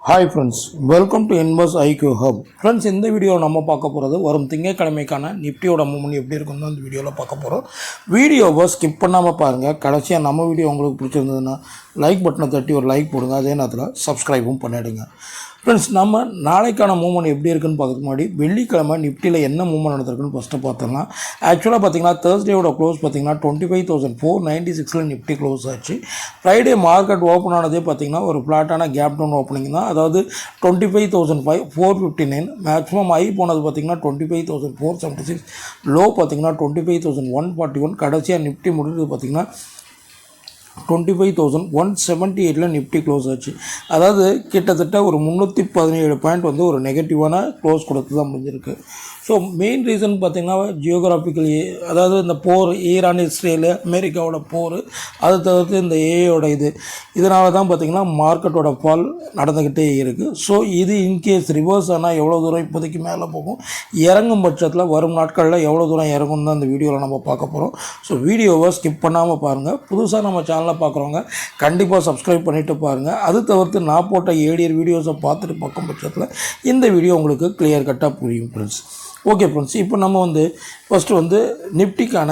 Hi friends, welcome to Invest IQ Hub. Friends, இந்த video நம்ம பார்க்க போகிறது வரும் திங்கட்கிழமைக்கான நிஃப்டியோட மூவ்மெண்ட் எப்படி இருக்குன்னு இந்த வீடியோவில் பார்க்க போகிறோம். வீடியோவை ஸ்கிப் பண்ணாமல் பாருங்கள். கடைசியாக நம்ம வீடியோ உங்களுக்கு பிடிச்சிருந்ததுன்னா லைக் பட்டனை தட்டி ஒரு லைக் போடுங்க. அதே நேரத்தில் சப்ஸ்கிரைபும் பண்ணிவிடுங்க. ஃப்ரெண்ட்ஸ், நம்ம நாளைக்கான மூவ்மெண்ட் எப்படி இருக்குன்னு பார்க்கறதுக்கு முன்னாடி வெள்ளிக்கிழமை நிஃப்டியில் என்ன மூவ்மெண்ட் நடந்திருக்குன்னு ஃபஸ்ட்டு பார்த்துக்கலாம். ஆக்சுவலாக பார்த்தீங்கன்னா தேர்ஸ்டேவோட க்ளோஸ் பார்த்தீங்கன்னா 25,496 நிஃப்டி க்ளோஸ் ஆச்சு. ஃப்ரைடே மார்க்கெட் ஓப்பன் ஆனதே பார்த்தீங்கன்னா ஒரு ஃப்ளாட்டான கேப் டவுன் ஓப்பனிங் தான். அதாவது 25,459 மேக்ஸிமம் ஹை போனது பார்த்தீங்கன்னா 25,476, லோ பார்த்தீங்கன்னா 25,141. கடைசியாக நிஃப்டி முடிஞ்சது பார்த்தீங்கன்னா 25,178 நிஃப்டி க்ளோஸ் ஆச்சு. அதாவது கிட்டத்தட்ட ஒரு 317 பாயிண்ட் வந்து ஒரு நெகட்டிவான க்ளோஸ் கொடுத்து தான் முடிஞ்சிருக்கு. ஸோ மெயின் ரீசன் பார்த்திங்கன்னா ஜியோகிராஃபிக்கலி, அதாவது இந்த போர், ஈரான் இஸ்ரேலு அமெரிக்காவோட போர், அதை தவிர்த்து இந்த ஏஐயோட இதனால தான் பார்த்திங்கன்னா மார்க்கெட்டோட ஃபால் நடந்துக்கிட்டே இருக்குது. ஸோ இது இன்கேஸ் ரிவர்ஸ் ஆனால் எவ்வளோ தூரம் இப்போதைக்கு மேலே போகும், இறங்கும் பட்சத்தில் வரும் நாட்களில் எவ்வளோ தூரம் இறங்கும் தான் இந்த வீடியோவில் நம்ம பார்க்க போகிறோம். ஸோ வீடியோவை ஸ்கிப் பண்ணாமல் பாருங்கள். புதுசாக நம்ம சேனலில் பார்க்குறவங்க கண்டிப்பாக சப்ஸ்கிரைப் பண்ணிவிட்டு பாருங்கள். அது தவிர்த்து நான் போட்ட ஏடிஆர் வீடியோஸை பார்த்துட்டு பார்க்கும் பட்சத்தில் இந்த வீடியோ உங்களுக்கு கிளியர் கட்டாக புரியும் ஃப்ரெண்ட்ஸ். ஓகே ஃப்ரெண்ட்ஸ், இப்போ நம்ம ஃபஸ்ட்டு நிஃப்டிக்கான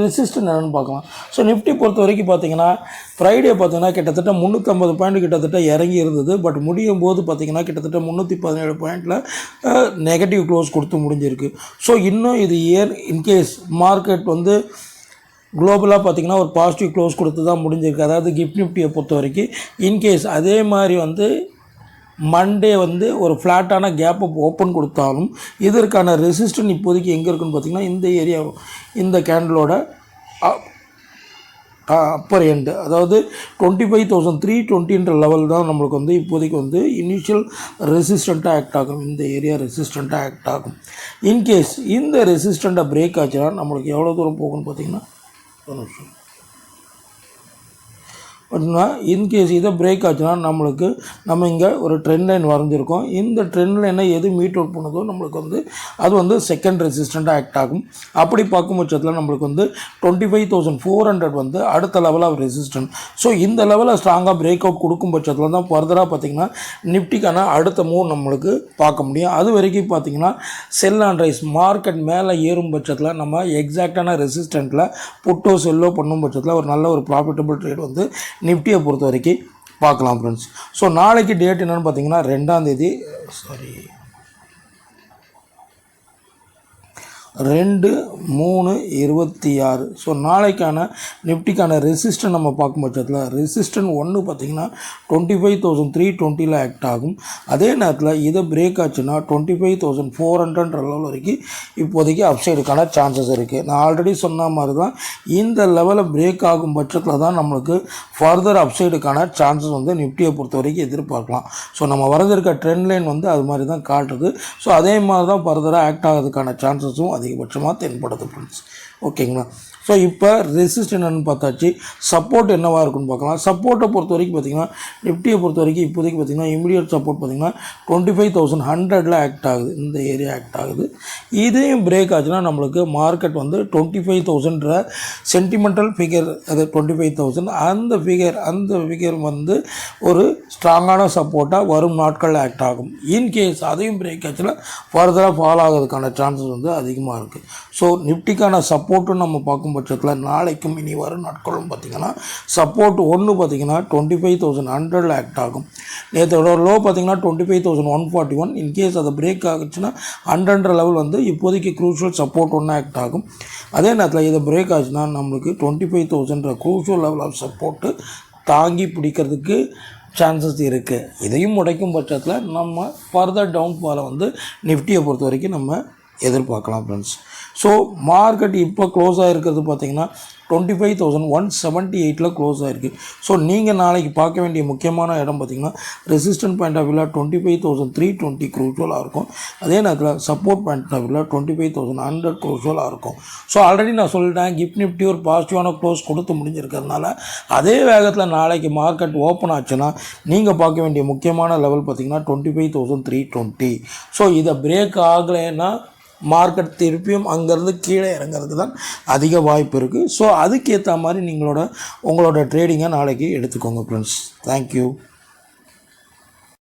ரெசிஸ்டன்ட் என்னென்னு பார்க்கலாம். ஸோ நிஃப்டி பொறுத்த வரைக்கும் பார்த்தீங்கன்னா ஃப்ரைடே பார்த்தீங்கன்னா கிட்டத்தட்ட 350 பாயிண்ட் கிட்டத்தட்ட இறங்கி இருந்தது. பட் முடியும் போது பார்த்தீங்கன்னா கிட்டத்தட்ட 317 பாயிண்டில் நெகட்டிவ் க்ளோஸ் கொடுத்து முடிஞ்சிருக்கு. ஸோ இன்னும் இது இன்கேஸ் மார்க்கெட் குளோபலாக பார்த்திங்கன்னா ஒரு பாசிட்டிவ் க்ளோஸ் கொடுத்து தான் முடிஞ்சிருக்கு. அதாவது கிஃப்ட் நிஃப்டியை பொறுத்த வரைக்கும் இன்கேஸ் அதே மாதிரி மண்டே ஒரு ஃப்ளாட்டான கேப்பை ஓப்பன் கொடுத்தாலும் இதற்கான ரெசிஸ்டன்ட் இப்போதைக்கு எங்கே இருக்குன்னு பார்த்திங்கன்னா இந்த ஏரியா, இந்த கேண்டலோட அப்பர் எண்டு, அதாவது 25,320 லெவல் தான் நம்மளுக்கு இப்போதைக்கு இனிஷியல் ரெசிஸ்டண்ட்டாக ஆக்ட் ஆகும். இந்த ஏரியா ரெசிஸ்டண்ட்டாக ஆக்ட் ஆகும். இன்கேஸ் இந்த ரெசிஸ்டண்ட்டை பிரேக் ஆச்சுன்னா நம்மளுக்கு எவ்வளோ தூரம் போகும்னு பார்த்திங்கன்னா இன்கேஸ் இதை பிரேக் ஆச்சுன்னா நம்ம இங்கே ஒரு ட்ரெண்ட் லைன் வரைஞ்சிருக்கோம். இந்த ட்ரெண்ட் லைனை எது மீட் அவுட் பண்ணதோ நம்மளுக்கு அது செகண்ட் ரெசிஸ்டண்ட்டாக ஆக்ட் ஆகும். அப்படி பார்க்கும் பட்சத்தில் நம்மளுக்கு 25,400 அடுத்த லெவல் ஆஃப் ரெசிஸ்டன்ட். ஸோ இந்த லெவலில் ஸ்ட்ராங்காக பிரேக் அவுட் கொடுக்கும் பட்சத்தில் தான் ஃபர்தராக பார்த்திங்கன்னா நிஃப்டிக்கான அடுத்த மூவ் நம்மளுக்கு பார்க்க முடியும். அது வரைக்கும் பார்த்திங்கன்னா செல் அண்ட் ரைஸ் மார்க்கெட் மேலே ஏறும் பட்சத்தில் நம்ம எக்ஸாக்டான ரெசிஸ்டண்ட்டில் புட்டோ செல்லோ பண்ணும் பட்சத்தில் ஒரு நல்ல ஒரு ப்ராஃபிட்டபிள் ட்ரேட் நிஃப்டியை பொறுத்த வரைக்கும் பார்க்கலாம் ஃப்ரெண்ட்ஸ். ஸோ நாளைக்கு டேட் என்னென்னு பார்த்தீங்கன்னா 2ஆம் தேதி 2/3/26. ஸோ நாளைக்கான நிஃப்டிக்கான ரெசிஸ்டன்ட் நம்ம பார்க்கும் பட்சத்தில் ரெசிஸ்டன்ட் 1 பார்த்திங்கன்னா 25,320 ஆக்ட் ஆகும். அதே நேரத்தில் இதை பிரேக் ஆச்சுன்னா 25,400 லெவல் வரைக்கும் இப்போதைக்கு அப்சைடுக்கான சான்சஸ் இருக்குது. நான் ஆல்ரெடி சொன்ன மாதிரி தான் இந்த லெவலில் பிரேக் ஆகும் பட்சத்தில் தான் நம்மளுக்கு ஃபர்தர் அப்சைடுக்கான சான்சஸ் நிஃப்டியை பொறுத்த வரைக்கும் எதிர்பார்க்கலாம். ஸோ நம்ம வரதிருக்க ட்ரெண்ட் லைன் அது மாதிரி தான் காட்டுது. ஸோ அதே மாதிரி தான் ஃபர்தராக ஆக்ட் ஆகிறதுக்கான சான்சஸும் அதிகபட்சமாக தென்படுது ஃப்ரெண்ட்ஸ். ஓகேங்களா? ஸோ இப்போ ரெசிஸ்ட் என்னென்னு பார்த்தாச்சு. சப்போர்ட் என்னவாக இருக்குன்னு பார்க்கலாம். சப்போர்ட்டை பொறுத்த வரைக்கும் பார்த்திங்கன்னா நிஃப்டியை பொறுத்த வரைக்கும் இப்போதைக்கு பார்த்திங்கன்னா இமீடியட் சப்போர்ட் பார்த்திங்கன்னா 25,100 ஆக்ட் ஆகுது. இந்த ஏரியா ஆக்ட் ஆகுது. இதையும் பிரேக் ஆச்சுன்னா நம்மளுக்கு மார்க்கெட் 25,000 சென்டிமெண்டல் ஃபிகர், அது 25,000 அந்த ஃபிகர் ஒரு ஸ்ட்ராங்கான சப்போர்ட்டாக வரும் நாட்களில் ஆக்ட் ஆகும். இன்கேஸ் அதையும் பிரேக் ஆச்சுன்னா ஃபர்தராக ஃபால் ஆகிறதுக்கான சான்சஸ் அதிகமாக இருக்குது. ஸோ நிஃப்டிக்கான சப்போர்ட்டும் நம்ம பார்க்கும் பட்சத்தில் நாளைக்கும் இனி வரும் நாட்களும் பார்த்திங்கன்னா சப்போர்ட் 1 பார்த்திங்கன்னா 25,100 ஆக்ட் ஆகும். நேற்றோட லோ பார்த்திங்கன்னா 25,141. இன்கேஸ் அதை பிரேக் ஆகுச்சுன்னா 100 லெவல் இப்போதைக்கு க்ரூஷியல் சப்போர்ட் 1 ஆக்ட் ஆகும். அதே நேரத்தில் இதை பிரேக் ஆச்சுன்னா நம்மளுக்கு 25,000 க்ரூஷியல் லெவல் ஆஃப் சப்போர்ட்டு தாங்கி பிடிக்கிறதுக்கு சான்சஸ் இருக்குது. இதையும் உடைக்கும் பட்சத்தில் நம்ம ஃபர்தர் டவுன்ஃபாலை நிஃப்டியை பொறுத்த வரைக்கும் நம்ம எதிர்பார்க்கலாம் ஃப்ரெண்ட்ஸ். ஸோ மார்க்கெட் இப்போ க்ளோஸ் ஆகிருக்கிறது பார்த்திங்கன்னா 25,178 க்ளோஸ் ஆகிருக்கு. ஸோ நீங்கள் நாளைக்கு பார்க்க வேண்டிய முக்கியமான இடம் பார்த்திங்கன்னா ரெசிஸ்டன்ட் பாயிண்ட் ஆஃப் வியூவில் 25,320 க்ரூஷுவலாக இருக்கும். அதே நேரத்தில் சப்போர்ட் பாயிண்ட் ஆஃப் வியூவில் 25,100 க்ரூஷுவலாக இருக்கும். ஸோ ஆல்ரெடி நான் சொல்லிட்டேன், கிஃப்ட் நிஃப்டி ஒரு பாசிட்டிவான க்ளோஸ் கொடுத்து முடிஞ்சிருக்கிறதுனால அதே வேகத்தில் நாளைக்கு மார்க்கெட் ஓப்பன் ஆச்சுன்னா நீங்கள் பார்க்க வேண்டிய முக்கியமான லெவல் பார்த்திங்கன்னா 25,320. ஸோ இதை பிரேக் ஆகலைன்னா மார்க்கெட் திருப்பியும் அங்கேருந்து கீழே இறங்கிறதுக்கு தான் அதிக வாய்ப்பு இருக்குது. ஸோ அதுக்கேற்ற மாதிரி உங்களோட ட்ரேடிங்கை நாளைக்கு எடுத்துக்கோங்க ஃப்ரெண்ட்ஸ். தேங்க்யூ.